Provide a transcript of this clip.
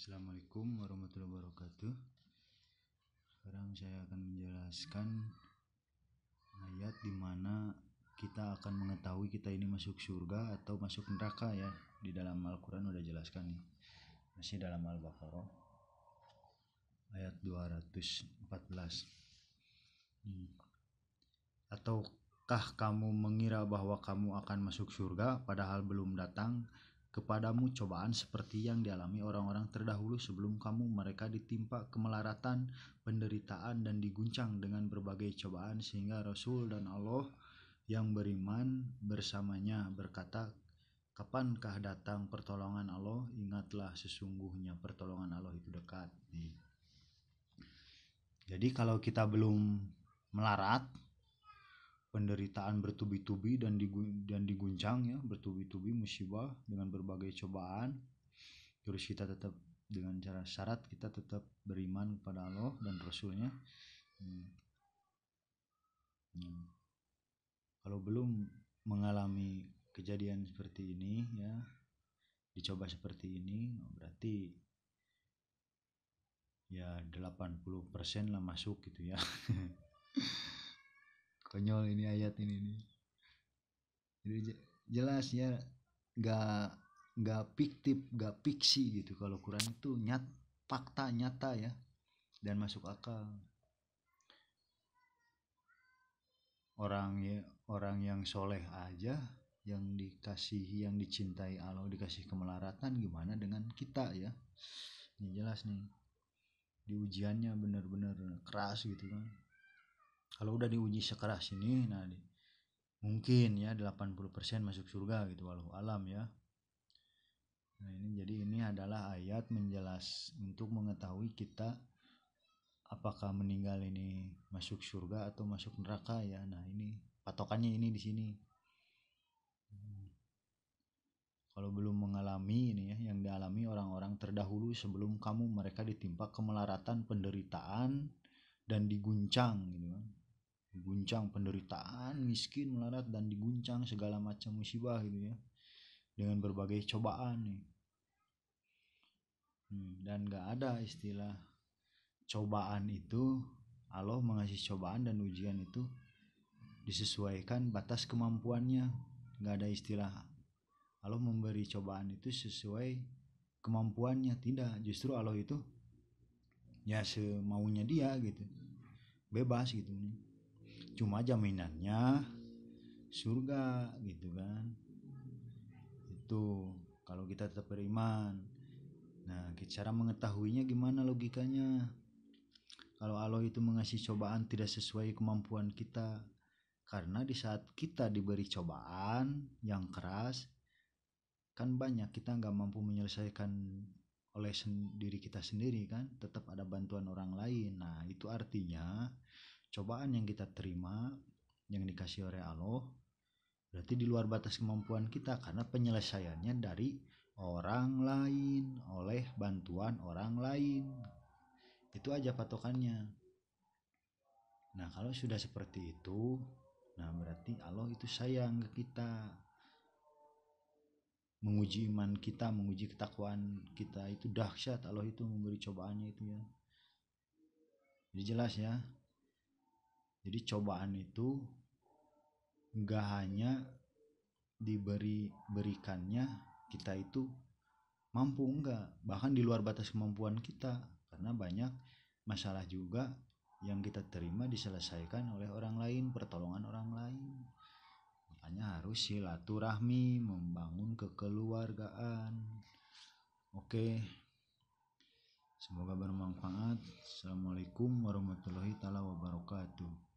Assalamualaikum warahmatullahi wabarakatuh. Sekarang saya akan menjelaskan ayat di mana kita akan mengetahui kita ini masuk surga atau masuk neraka ya. Di dalam Al-Quran udah jelaskan nih. Masih dalam Al-Baqarah ayat 214. Ataukah kamu mengira bahwa kamu akan masuk surga padahal belum datang kepadamu cobaan seperti yang dialami orang-orang terdahulu sebelum kamu? Mereka ditimpa kemelaratan, penderitaan, dan diguncang dengan berbagai cobaan sehingga Rasul dan Allah yang beriman bersamanya berkata, kapankah datang pertolongan Allah? Ingatlah sesungguhnya pertolongan Allah itu dekat. Jadi kalau kita belum melarat, penderitaan bertubi-tubi dan diguncang ya, bertubi-tubi musibah dengan berbagai cobaan, terus kita tetap dengan cara syarat kita tetap beriman kepada Allah dan Rasulnya. Kalau belum mengalami kejadian seperti ini ya, dicoba seperti ini, berarti ya 80% lah masuk gitu ya. Konyol ini ayat ini nih. Jadi jelas ya, gak fiktif, gak fiksi gitu. Kalau Quran itu fakta nyata ya, dan masuk akal. Orang yang soleh aja, yang dikasihi, yang dicintai Allah, dikasih kemelaratan, gimana dengan kita ya? Ini jelas nih, di ujiannya benar-benar keras gitu kan. Kalau udah diuji sekeras ini, nah mungkin ya 80% masuk surga gitu, walau alam ya. Nah ini adalah ayat menjelas untuk mengetahui kita apakah meninggal ini masuk surga atau masuk neraka ya. Nah ini patokannya ini di sini. Kalau belum mengalami ini ya, yang dialami orang-orang terdahulu sebelum kamu, mereka ditimpa kemelaratan, penderitaan, dan diguncang gitu kan. Diguncang penderitaan, miskin, melarat, dan diguncang segala macam musibah gitu ya, dengan berbagai cobaan nih. Dan gak ada istilah cobaan itu, Allah mengasih cobaan dan ujian itu disesuaikan batas kemampuannya. Gak ada istilah Allah memberi cobaan itu sesuai kemampuannya, tidak. Justru Allah itu ya semaunya dia gitu, bebas gitu. Cuma jaminannya surga gitu kan. Itu kalau kita tetap beriman. Nah, cara mengetahuinya gimana logikanya? Kalau Allah itu mengasih cobaan tidak sesuai kemampuan kita, karena di saat kita diberi cobaan yang keras, kan banyak kita nggak mampu menyelesaikan oleh diri kita sendiri kan, tetap ada bantuan orang lain. Nah, itu artinya cobaan yang kita terima, yang dikasih oleh Allah, berarti di luar batas kemampuan kita, karena penyelesaiannya dari orang lain, oleh bantuan orang lain. Itu aja patokannya. Nah kalau sudah seperti itu, nah berarti Allah itu sayang ke kita, menguji iman kita, menguji ketakwaan kita. Itu dahsyat Allah itu memberi cobaannya itu ya. Jadi jelas ya. Jadi cobaan itu gak hanya berikannya kita itu mampu, enggak, bahkan di luar batas kemampuan kita, karena banyak masalah juga yang kita terima diselesaikan oleh orang lain, pertolongan orang lain. Makanya harus silaturahmi, membangun kekeluargaan. Oke, semoga bermanfaat. Assalamualaikum warahmatullahi wabarakatuh.